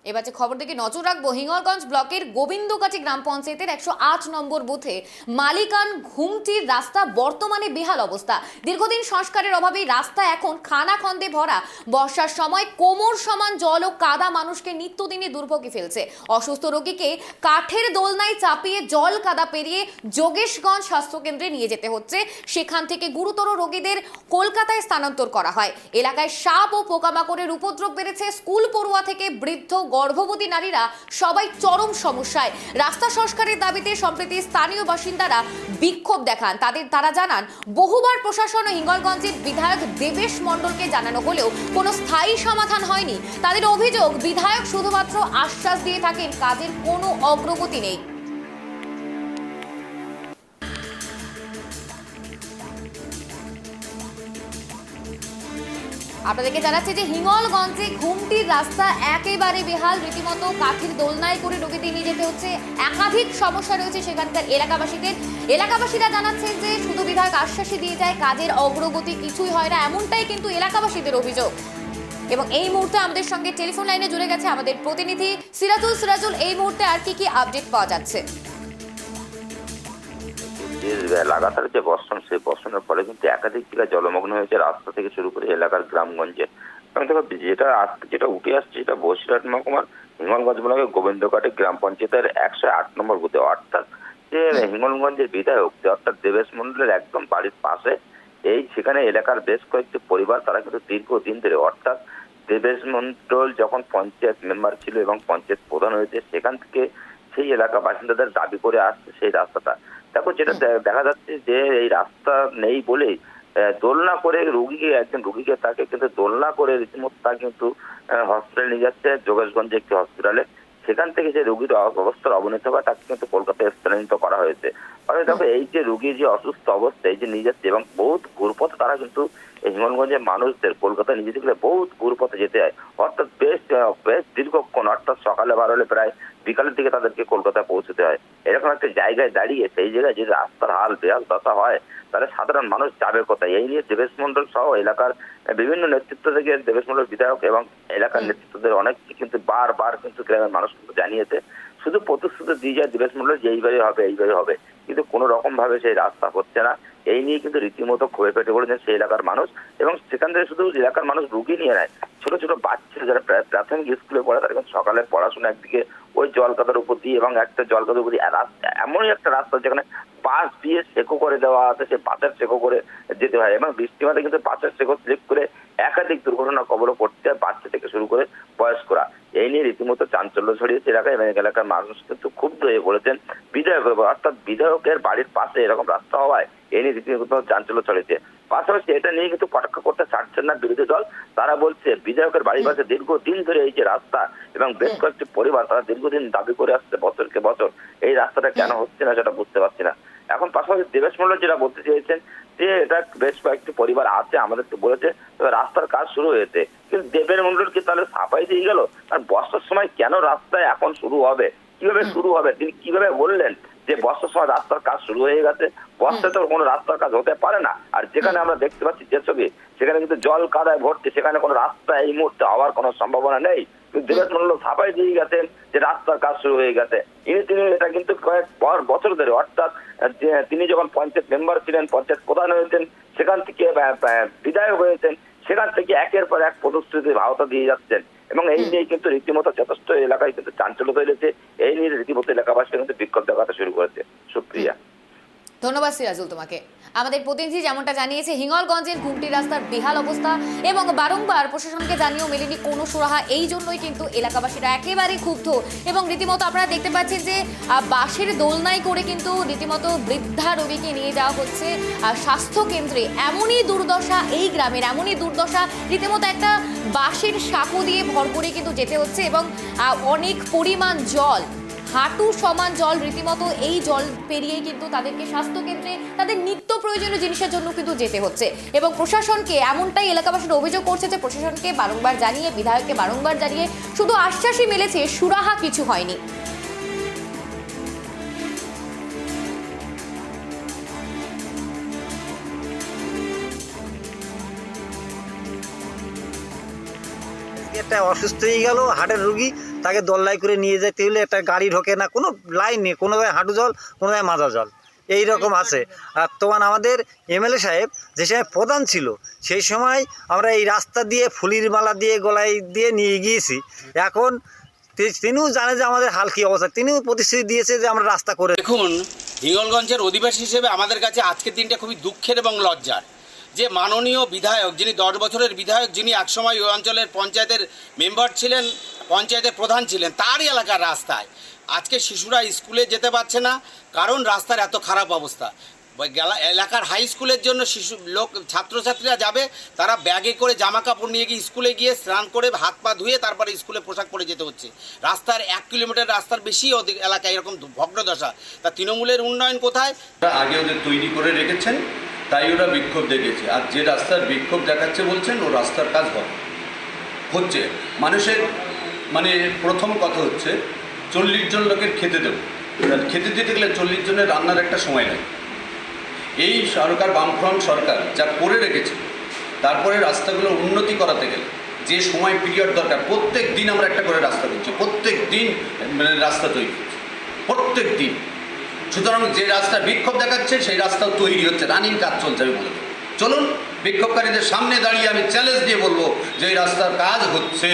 এবার যে খবর দিকে নজর রাখবো, হিঙ্গলগঞ্জ ব্লকের গোবিন্দকাটি গ্রাম পঞ্চায়েতের 108 নম্বর বুথে মালিকান ঘুমটির রাস্তা বর্তমানে বেহাল অবস্থা। দীর্ঘদিন সংস্কারের অভাবে রাস্তা এখন খানাখন্দে ভরা। বর্ষার সময় কোমর সমান জল ও কাদা মানুষকে নিত্যদিনে দুর্ভোগে ফেলছে। অসুস্থ রোগীকে কাঠের দোলনায় চাপিয়ে জল কাদা পেরিয়ে যোগেশগঞ্জ স্বাস্থ্যকেন্দ্রে নিয়ে যেতে হচ্ছে। সেখান থেকে গুরুতর রোগীদের কলকাতায় স্থানান্তর করা হয়। এলাকায় সাপ ও পোকামাকড়ের উপদ্রব বেড়েছে। স্কুল পড়ুয়া থেকে বৃদ্ধ গর্ভবতী নারীরা সবাই চরম সমস্যায়। রাস্তা সংস্কারের দাবিতে সম্প্রতি স্থানীয় বাসিন্দারা বিক্ষোভ দেখান। তারা জানান, বহুবার প্রশাসন ও হিঙ্গলগঞ্জের বিধায়ক দেবেশ মণ্ডলকে জানানো হলেও কোনো স্থায়ী সমাধান হয়নি। তাদের অভিযোগ, বিধায়ক শুধুমাত্র আশ্বাস দিয়ে থাকেন, কাজের কোনো অগ্রগতি নেই। আপনাদেরকে জানাচ্ছি যে হিঙ্গলগঞ্জে ঘুমটির রাস্তা একেবারে বেহাল। রীতিমতো কাঠের দোলনায় করে রোগীদের নিয়ে যেতে হচ্ছে। একাধিক সমস্যা রয়েছে সেখানকার এলাকাবাসীদের। এলাকাবাসীরা জানাচ্ছেন যে শুধু বিধায়ক আশ্বাসই দিয়ে যায়, কাজের অগ্রগতি কিছুই হয় না, এমনটাই কিন্তু এলাকাবাসীদের অভিযোগ। এবং এই মুহূর্তে আমাদের সঙ্গে টেলিফোন লাইনে জুড়ে গেছে আমাদের প্রতিনিধি সিরাজুল। এই মুহূর্তে আর কি আপডেট পাওয়া যাচ্ছে? লাগাতার যে বর্ষণ, সেই বর্ষণের ফলে কিন্তু একাধিক জায়গায় জলমগ্ন হয়েছে রাস্তা থেকে শুরু করে এলাকার গ্রামগঞ্জে। এবং দেখো, যেটা উঠে আসছে, যেটা বসিরহাট মহকুমার হিঙ্গলগঞ্জ ব্লকের গোবিন্দকাটি গ্রাম পঞ্চায়েতের 108 নম্বর বুথে, অর্থাৎ যে হিঙ্গলগঞ্জের বিধায়ক অর্থাৎ দেবেশ মন্ডলের একদম বাড়ির পাশে সেখানে এলাকার বেশ কয়েকটি পরিবার, তারা কিন্তু দীর্ঘদিন ধরে, অর্থাৎ দেবেশ মন্ডল যখন পঞ্চায়েত মেম্বার ছিল এবং পঞ্চায়েত প্রধান হয়েছে, সেখান থেকে সেই এলাকা বাসিন্দাদের দাবি করে আসছে সেই রাস্তাটা। দেখো, যেটা দেখা যাচ্ছে যে এই রাস্তা নেই বলেই দোলনা করে একজন রুগীকে তাকে কিন্তু দোলনা করে রীতিমতো তা কিন্তু হসপিটালে নিয়ে যাচ্ছে, যোগেশগঞ্জে একটি হসপিটালে। সেখান থেকে যে রুগীর অবস্থার অবনতি হয় তাকে কিন্তু কলকাতায় স্থানান্তরিত করা হয়েছে। দেখো, এই যে রুগী যে অসুস্থ অবস্থা, এই যে নিয়ে যাচ্ছে, এবং বহুত ঘুরপথে তারা কিন্তু এই হিঙ্গলগঞ্জের মানুষদের কলকাতায় নিয়ে যেতে গেলে বহুত ঘুরপথে যেতে হয়, অর্থাৎ বেশ দীর্ঘক্ষণ, অর্থাৎ সকালে বার হলে প্রায় বিকালের দিকে তাদেরকে কলকাতায় পৌঁছতে হয়। এরকম একটা জায়গায় দাঁড়িয়ে সেই জায়গায় যদি রাস্তার হাল বেহাল দশা হয়, তাহলে সাধারণ মানুষ যাবে কোথায়? এই নিয়ে দেবেশ মন্ডল সহ এলাকার বিভিন্ন নেতৃত্ব থেকে দেবেশ মন্ডল বিধায়ক এবং এলাকার নেতৃত্বদের অনেক কিন্তু বারবার কিন্তু গ্রামের মানুষ কিন্তু জানিয়েছে। শুধু প্রতিশ্রুতি দিয়ে যায় দেবেশ মন্ডল যে এইবারে হবে, কিন্তু কোনো রকম ভাবে সেই রাস্তা হচ্ছে না। এই নিয়ে কিন্তু রীতিমতো ক্ষোভে ফেটে পড়েছেন সেই এলাকার মানুষ। এবং সেখান থেকে শুধু এলাকার মানুষ রুগী নিয়ে নেয়, ছোট ছোট বাচ্চা যারা প্রাথমিক স্কুলে পড়ে, তারা কিন্তু সকালে পড়াশোনা একদিকে ওই জলকাদার উপর দিয়ে, এবং একটা জলকাদার উপর দিয়ে এমনই একটা রাস্তা যেখানে পাশ দিয়ে সেকো করে দেওয়া আছে, সে পাশের সেকো করে যেতে হয়, এবং বৃষ্টিমাতে কিন্তু পাশের সেকো স্লিপ করে একাধিক দুর্ঘটনা কবলে পড়তে হয়, বাচ্চা থেকে শুরু করে বয়স্করা। এই নিয়ে রীতিমতো চাঞ্চল্য ছড়িয়েছে এলাকায়, এবং এলাকার মানুষ কিন্তু ক্ষুব্ধ হয়ে পড়েছেন বিধায়ক, অর্থাৎ বিধায়কের বাড়ির পাশে এরকম রাস্তা হওয়ায় এই নিয়ে রীতিমতো চাঞ্চল্য ছড়িয়েছে। পাশাপাশি এটা নিয়ে কিন্তু কটাক্ষ করতে ছাড়ছেন না বিরোধী দল। তারা বলছে, বিধায়কের বাড়ির পাশে দীর্ঘদিন ধরে এই যে রাস্তা, এবং বেশ কয়েকটি পরিবার তারা দীর্ঘদিন দাবি করে আসছে বছরকে বছর, এই রাস্তাটা কেন হচ্ছে না সেটা বুঝতে পারছি না। এখন পাশাপাশি দেবেশ মন্ডল যেটা বলতে চেয়েছেন যে এটা বেশ কয়েকটি পরিবার আছে, আমাদেরকে বলেছে, তবে রাস্তার কাজ শুরু হয়েছে, কিন্তু দেবেশ মন্ডল কি তাহলে সাফাই দিয়ে গেল? আর বর্ষার সময় কেন রাস্তায় এখন শুরু হবে, কিভাবে শুরু হবে? তিনি কিভাবে বললেন যে বর্ষার সময় রাস্তার কাজ শুরু হয়ে গেছে? বর্ষায় তো কোনো রাস্তার কাজ হতে পারে না। আর যেখানে আমরা দেখতে পাচ্ছি যে ছবি, সেখানে কিন্তু জল কাদায় ভর্তি, সেখানে কোনো রাস্তা এই মুহূর্তে হওয়ার কোনো সম্ভাবনা নেই। কিন্তু দেবেশ মন্ডল সাফাই দিয়ে গেছেন যে রাস্তার কাজ শুরু হয়ে গেছে। তিনি এটা কিন্তু কয়েক বছর ধরে, অর্থাৎ তিনি যখন পঞ্চায়েত মেম্বার ছিলেন, পঞ্চায়েত প্রধান হয়েছেন, সেখান থেকে বিধায়ক হয়েছেন, সেখান থেকে একের পর এক প্রতিশ্রুতি ভাওতা দিয়ে যাচ্ছেন। এবং এই নিয়ে কিন্তু রীতিমতো যথেষ্ট এলাকায় কিন্তু চাঞ্চল্য তৈরি, এই নিয়ে রীতিমতো এলাকাবাসী কিন্তু বিক্ষোভ দেখাতে শুরু করেছে। সুপ্রিয়া, ধন্যবাদ সিরাজুল তোমাকে। আমাদের প্রতিনিধি যেমনটা জানিয়েছে, হিঙ্গলগঞ্জের ঘুমটি রাস্তার বেহাল অবস্থা, এবং বারংবার প্রশাসনকে জানিয়েও মেলেনি কোনো সুরাহা। এই জন্যই কিন্তু এলাকাবাসীরা একেবারে ক্ষুব্ধ, এবং রীতিমতো আপনারা দেখতে পাচ্ছেন যে বাঁশের দোলনায় করে কিন্তু রীতিমতো বৃদ্ধা রোগীকে নিয়ে যাওয়া হচ্ছে স্বাস্থ্য কেন্দ্রে। এমনই দুর্দশা এই গ্রামের, এমনই দুর্দশা, রীতিমতো একটা বাঁশের সাঁকো দিয়ে ভর করে কিন্তু যেতে হচ্ছে, এবং অনেক পরিমাণ জল, হাঁটু সমান জল, রীতিমতো এই জল পেরিয়েই কিন্তু তাদেরকে স্বাস্থ্যকেন্দ্রে তাদের নিত্য প্রয়োজনীয় জিনিসের জন্য কিন্তু যেতে হচ্ছে। এবং প্রশাসনকে এমনটাই এলাকাবাসীরা অভিযোগ করছে যে প্রশাসনকে বারংবার জানিয়ে, বিধায়ককে বারংবার জানিয়ে শুধু আশ্বাসই মিলেছে, সুরাহা কিছু হয়নি। একটা অসুস্থ হয়ে গেল, হার্টের রোগী, তাকে দল্লাই করে নিয়ে যেতে হলে একটা গাড়ি ঢোকে না, কোনো লাইন নেই, কোনো জায়গায় হাঁটু জল, কোনো জায়গায় মাজা জল, এই রকম আছে। আর তোমার আমাদের এমএলএ সাহেব যে সময় প্রধান ছিল সেই সময় আমরা এই রাস্তা দিয়ে ফুলির মালা দিয়ে গলায় দিয়ে নিয়ে গিয়েছি। এখন তিনিও জানে যে আমাদের হাল কী অবস্থা, তিনিও প্রতিশ্রুতি দিয়েছে যে আমরা রাস্তা করে। দেখুন, হিঙ্গলগঞ্জের অধিবাসী হিসেবে আমাদের কাছে আজকের দিনটা খুবই দুঃখের এবং লজ্জার যে মাননীয় বিধায়ক, যিনি 10 বছরের বিধায়ক, যিনি একসময় ওই অঞ্চলের পঞ্চায়েতের মেম্বার ছিলেন, পঞ্চায়েতের প্রধান ছিলেন, তারই এলাকার রাস্তায় আজকে শিশুরা স্কুলে যেতে পারছে না, কারণ রাস্তার এত খারাপ অবস্থা। এলাকার হাই স্কুলের জন্য ছাত্রছাত্রীরা যাবে, তারা ব্যাগে করে জামা কাপড় নিয়ে গিয়ে স্কুলে গিয়ে স্নান করে হাত পা ধুয়ে তারপরে স্কুলে পোশাক পরে যেতে হচ্ছে। রাস্তার 1 কিলোমিটার রাস্তার বেশি এলাকায় এরকম ভগ্নদশা। তা তৃণমূলের উন্নয়ন কোথায়? আগে ওদের তৈরি করে রেখেছেন, তাই ওরা বিক্ষোভ দেখেছে। আর যে রাস্তার বিক্ষোভ দেখাচ্ছে বলছেন, ও রাস্তার কাজ হচ্ছে। মানুষের মানে প্রথম কথা হচ্ছে 40 জন লোকের খেতে দেবো, খেতে দিতে গেলে 40 জনের রান্নার একটা সময় লাগে। এই সরকার, বামফ্রন্ট সরকার যা করে রেখেছে, তারপরে রাস্তাগুলো উন্নতি করাতে গেলে যে সময় পিরিয়ড দরকার, প্রত্যেক দিন আমরা একটা করে রাস্তা করছি, প্রত্যেক দিন রাস্তা তৈরি হচ্ছে, প্রত্যেক দিন। সুতরাং যে রাস্তা বিক্ষোভ দেখাচ্ছে সেই রাস্তাও তৈরি হচ্ছে, রানিং কাজ চলছে। আমি বলে দেবো, চলুন বিক্ষোভকারীদের সামনে দাঁড়িয়ে আমি চ্যালেঞ্জ দিয়ে বলবো যে এই রাস্তার কাজ হচ্ছে।